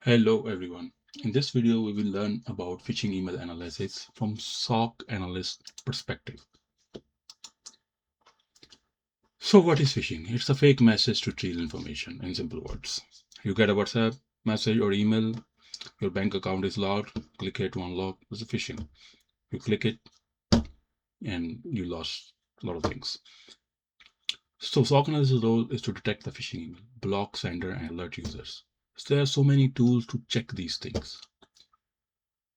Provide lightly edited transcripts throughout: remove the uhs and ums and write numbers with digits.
Hello everyone. In this video, we will learn about phishing email analysis from SOC analyst perspective. So what is phishing? It's a fake message to steal information in simple words. You get a WhatsApp message or email, your bank account is locked, click here to unlock, it's a phishing. You click it and you lost a lot of things. So SOC analyst's role is to detect the phishing email, block sender and alert users. So there are so many tools to check these things.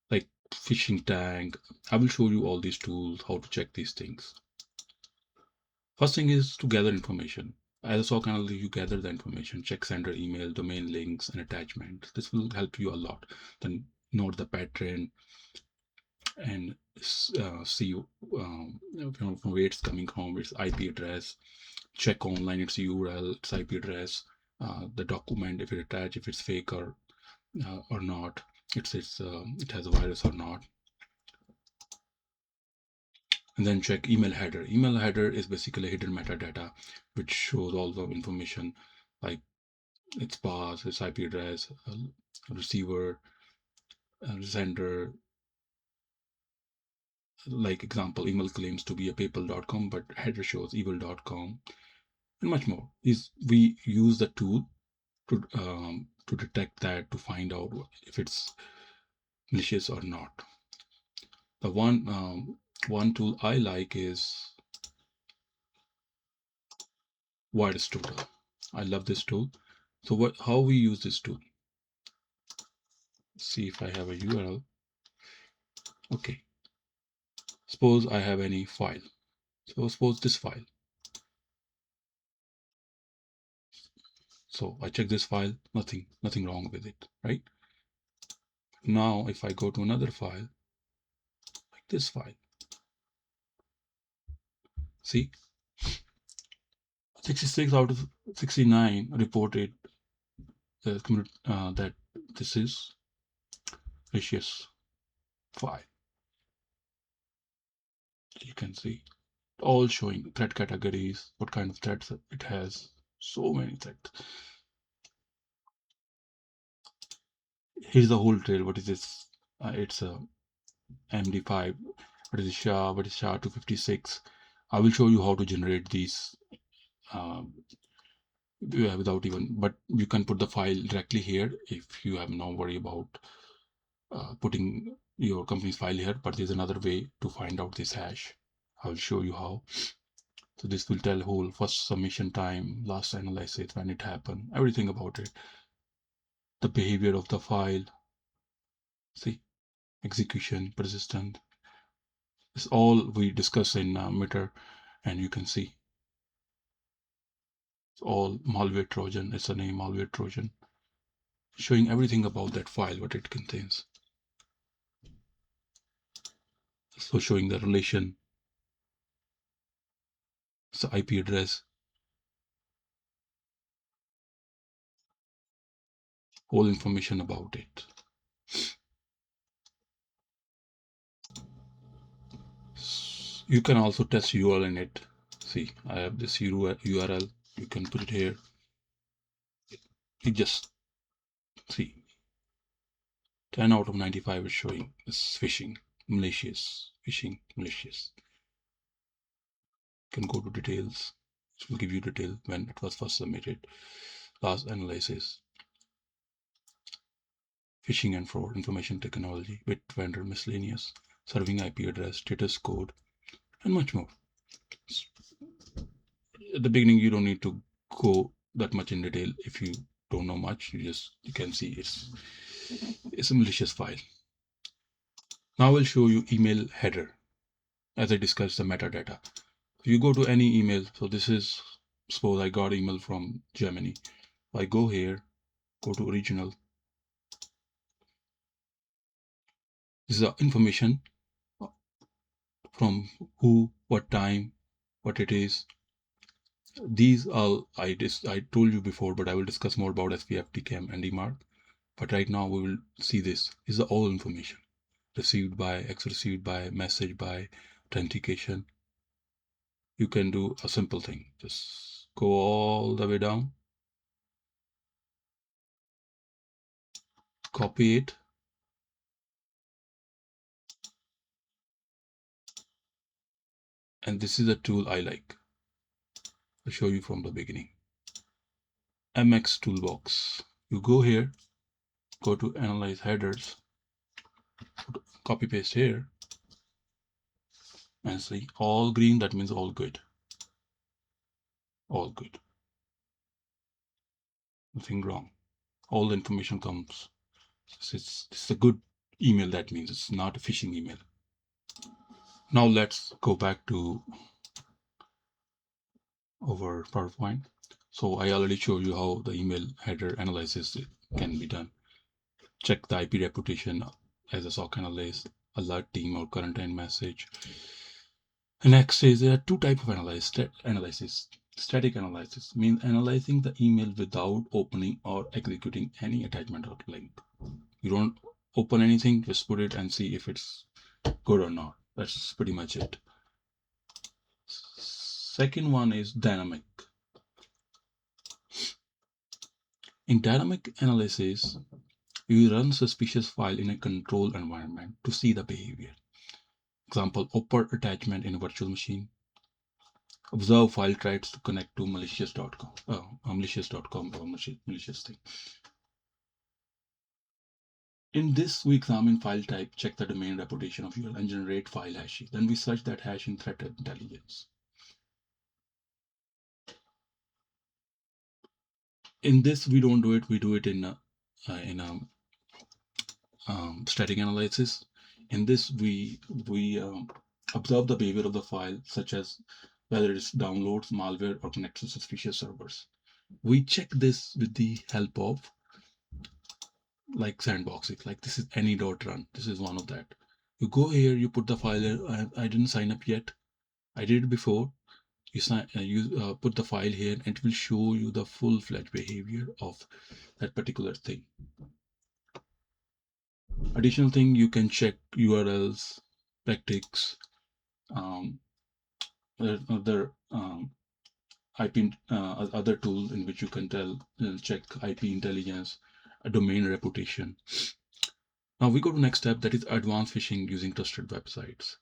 Like phishing tag. I will show you all these tools, how to check these things. First thing is to gather information. As a SOC analyst, you gather the information, check sender email, domain links, and attachment. This will help you a lot. Then note the pattern and see from where it's coming from, its IP address. Check online its URL, its IP address, the document if it attached, if it's fake or not. It has a virus or not. And then check email header. Email header is basically hidden metadata, which shows all the information like its path, its IP address, receiver, sender. Like example, email claims to be a paypal.com, but header shows evil.com, and much more. We use the tool to detect that, to find out if it's malicious or not. The one tool I like is virus total. I love this tool. So how we use this tool? See if I have a URL. Okay. Suppose I have any file. So suppose this file. So I check this file, nothing wrong with it, right? Now if I go to another file, like this file, see, 66 out of 69 reported that this is malicious file. You can see all showing threat categories, what kind of threats it has. So many threats. Here's the whole trail. What is this? It's a MD5. What is SHA? What is SHA 256? I will show you how to generate these without even, but you can put the file directly here if you have no worry about putting your company's file here. But there's another way to find out this hash. I will show you how. So this will tell whole first submission time, last analysis, when it happened, everything about it, the behavior of the file. See, execution, persistent. It's all we discuss in Meter, and you can see it's all malware Trojan. It's a name malware Trojan, showing everything about that file, what it contains. So showing the relation, it's the IP address, whole information about it. You can also test URL in it. See, I have this URL. You can put it here. You just see 10 out of 95 is showing this phishing, malicious, phishing, malicious. You can go to details. It will give you detail when it was first submitted, last analysis, phishing and fraud, information technology, bit vendor, miscellaneous, serving IP address, status code, and much more. At the beginning, you don't need to go that much in detail. If you don't know much, you can see it's a malicious file. Now I will show you email header as I discussed the metadata. If you go to any email, so this is, suppose I got email from Germany. I go here, go to original. This is the information from who, what time, what it is. These all I told you before, but I will discuss more about SPF, TCAM, and DMARC. But right now we will see this. This is all information received by, X received by, message by, authentication. You can do a simple thing. Just go all the way down. copy it, and this is a tool I like. I'll show you from the beginning. MX Toolbox. You go here, go to Analyze Headers, copy paste here, and see all green, that means all good. All good. Nothing wrong. All the information comes. This is a good email, that means it's not a phishing email. Now let's go back to our PowerPoint. So I already showed you how the email header analysis can be done. Check the IP reputation as a SOC analyst, alert team or current end message. Next is there are two types of analysis. Static analysis means analyzing the email without opening or executing any attachment or link. You don't open anything, just put it and see if it's good or not. That's pretty much it. Second one is dynamic. In dynamic analysis, you run suspicious file in a controlled environment to see the behavior. Example, open attachment in a virtual machine. Observe file tries to connect to malicious.com or malicious thing. In this, we examine file type, check the domain reputation of URL, and generate file hashes. Then we search that hash in threat intelligence. In this, we don't do it. We do it in a static analysis. In this, we observe the behavior of the file, such as whether it's downloads, malware, or connects to suspicious servers. We check this with the help of like sandboxing. Like this is any.run. This is one of that. You go here, you put the file here. I didn't sign up yet. I did it before. You put the file here, and it will show you the full-fledged behavior of that particular thing. Additional thing, you can check URLs, tactics, other IP, other tools in which you can check IP intelligence, domain reputation. Now we go to next step, that is advanced phishing using trusted websites.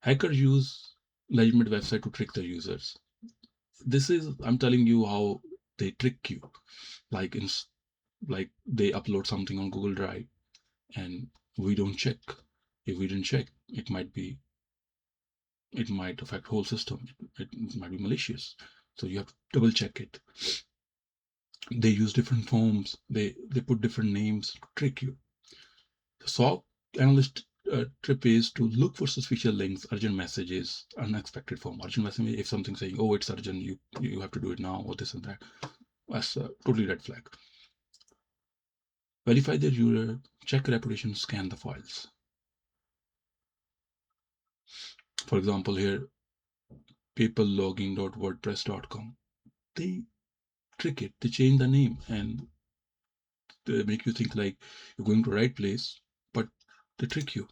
Hackers use legitimate website to trick their users. This is, I'm telling you how they trick you. Like they upload something on Google Drive and we don't check. If we didn't check, it might affect whole system. It might be malicious. So you have to double check it. They use different forms. They put different names to trick you. The SOC analyst trip is to look for suspicious links, urgent messages, unexpected form. Urgent message, if something saying, oh, it's urgent, you have to do it now, or this and that. That's a totally red flag. Verify their user, check reputation, scan the files. For example, here, peoplelogin.wordpress.com. They trick it, they change the name, and they make you think like you're going to the right place, but they trick you.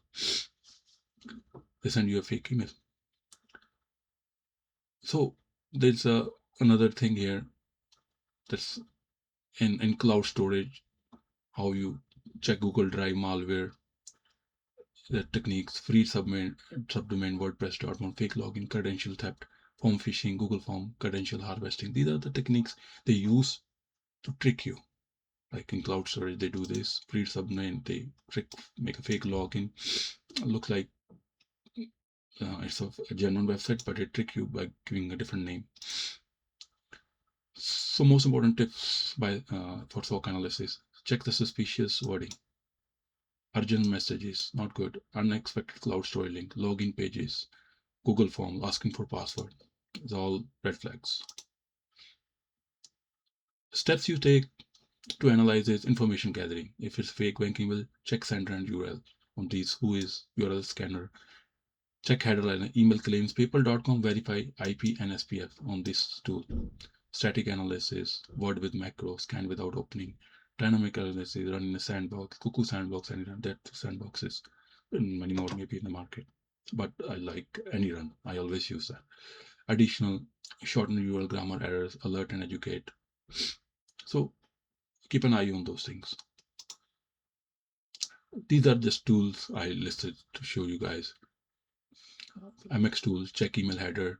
They send you a fake email. So there's another thing here that's in cloud storage, how you check Google Drive malware, the techniques, free subdomain WordPress.com, fake login, credential theft, form phishing, Google form, credential harvesting. These are the techniques they use to trick you. Like in cloud storage, they do this. Free subdomain, they make a fake login. Looks like it's a genuine website, but they trick you by giving a different name. So most important tips for SOC analysis: check the suspicious wording. Urgent messages, not good. Unexpected cloud storage link, login pages, Google form asking for password. It's all red flags. Steps you take to analyze is information gathering. If it's fake banking, will check sender and URL on these. Who is URL scanner? Check header email claims. PayPal.com verify IP and SPF on this tool. Static analysis, word with macro, scan without opening. Dynamic analysis, run in a sandbox, cuckoo sandbox, and that sandboxes, and many more maybe in the market. But I like any run. I always use that. Additional, shorten URL grammar errors, alert and educate. So keep an eye on those things. These are just tools I listed to show you guys. MX tools, check email header,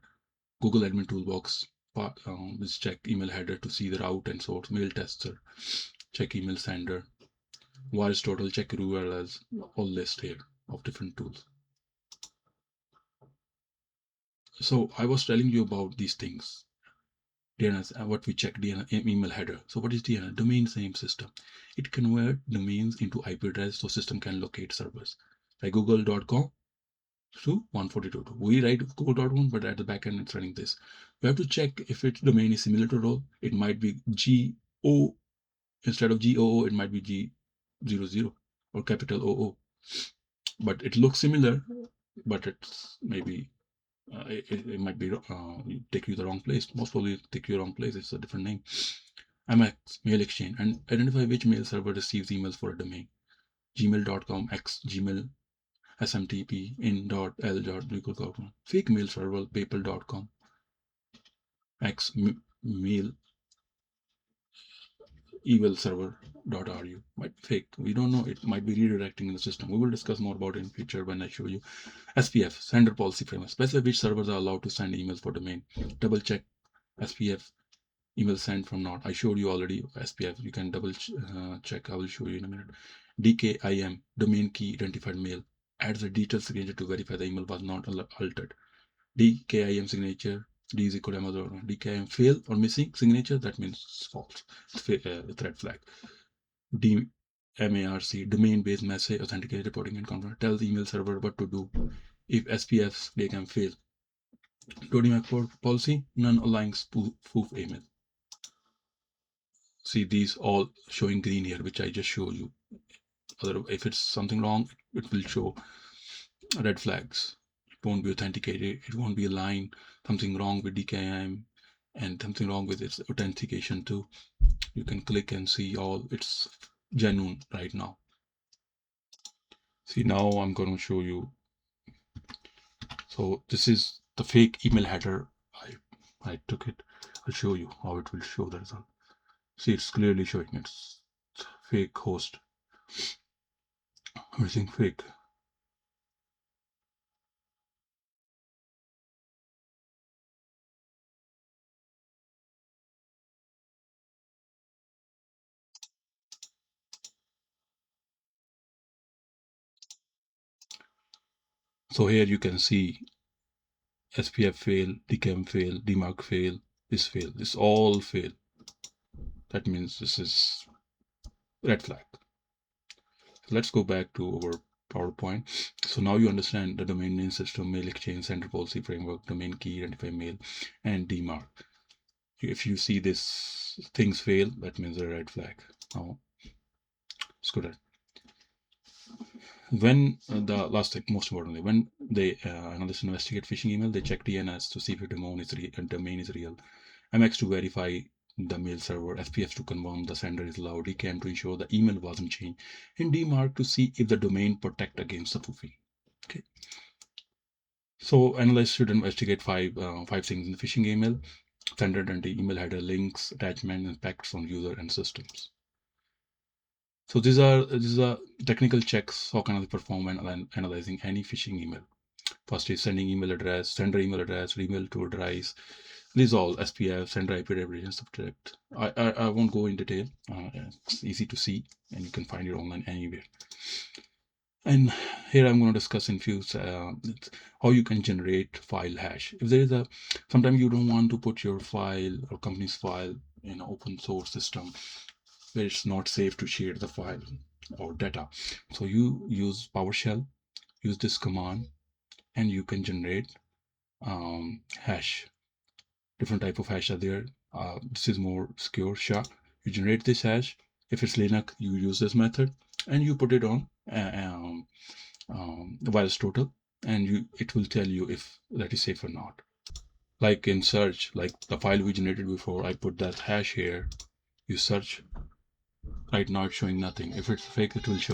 Google admin toolbox, is check email header to see the route and source, mail tester, check email sender, virus total, check URLs, all list here of different tools. So I was telling you about these things. DNS, what we check, DNS email header. So what is DNS? Domain name system. It converts domains into IP address so system can locate servers. Like google.com to 142. We write google.com, but at the backend it's running this. We have to check if its domain is similar to role. It might be GO instead of GOO, it might be G00 or capital OO. But it looks similar, but it's maybe it might be take you the wrong place. Most probably take you the wrong place. It's a different name. MX mail exchange and identify which mail server receives emails for a domain. Gmail.com x Gmail smtp in.l.google.com. Fake mail server paypal.com x mail evil server.ru. Might be fake. We don't know. It might be redirecting in the system. We will discuss more about it in future when I show you. SPF, sender policy framework. Specify which servers are allowed to send emails for domain. Double check SPF email sent from not. I showed you already SPF. You can double check. I will show you in a minute. DKIM, domain key identified mail. Adds a detailed signature to verify the email was not altered. DKIM signature. D is equal to Amazon. DKIM fail or missing signature. That means false. It's red flag. DMARC, domain-based message authenticated reporting and confirm. Tell the email server what to do if SPFs they can fail. DMARC policy, non-aligned spoof email. See these all showing green here, which I just showed you. If it's something wrong, it will show red flags. It won't be authenticated. It won't be aligned. Something wrong with DKIM and something wrong with its authentication too. You can click and see all it's genuine right now. See, now I'm going to show you. So this is the fake email header. I took it. I'll show you how it will show the result. See, it's clearly showing it's fake host. Everything fake. So here you can see SPF fail, DKIM fail, DMARC fail, this all fail. That means this is red flag. So let's go back to our PowerPoint. So now you understand the domain name system, mail exchange, sender policy framework, domain key, identify mail, and DMARC. If you see this things fail, that means a red flag. Now let's go there. When the last thing, most importantly, when they analysts investigate phishing email, they check DNS to see if the domain is real. MX to verify the mail server, SPF to confirm the sender is allowed, DKIM to ensure the email wasn't changed, and DMARC to see if the domain protect against the spoofing. Okay. So analysts should investigate five things in the phishing email: sender identity, email header, links, attachment, impacts on user and systems. So these are technical checks how can I perform when analyzing any phishing email. First is sending email address, sender email address, email to address. These all SPF, sender IP address, subject. I won't go in detail. It's easy to see, and you can find it online anywhere. And here I'm going to discuss in few how you can generate file hash. If there is sometimes you don't want to put your file or company's file in an open source system where it's not safe to share the file or data. So you use PowerShell, use this command, and you can generate hash. Different type of hash are there. This is more secure SHA. You generate this hash. If it's Linux, you use this method, and you put it on the virus total, and it will tell you if that is safe or not. Like in search, like the file we generated before, I put that hash here. You search. Right now it's showing nothing. If it's fake, it will show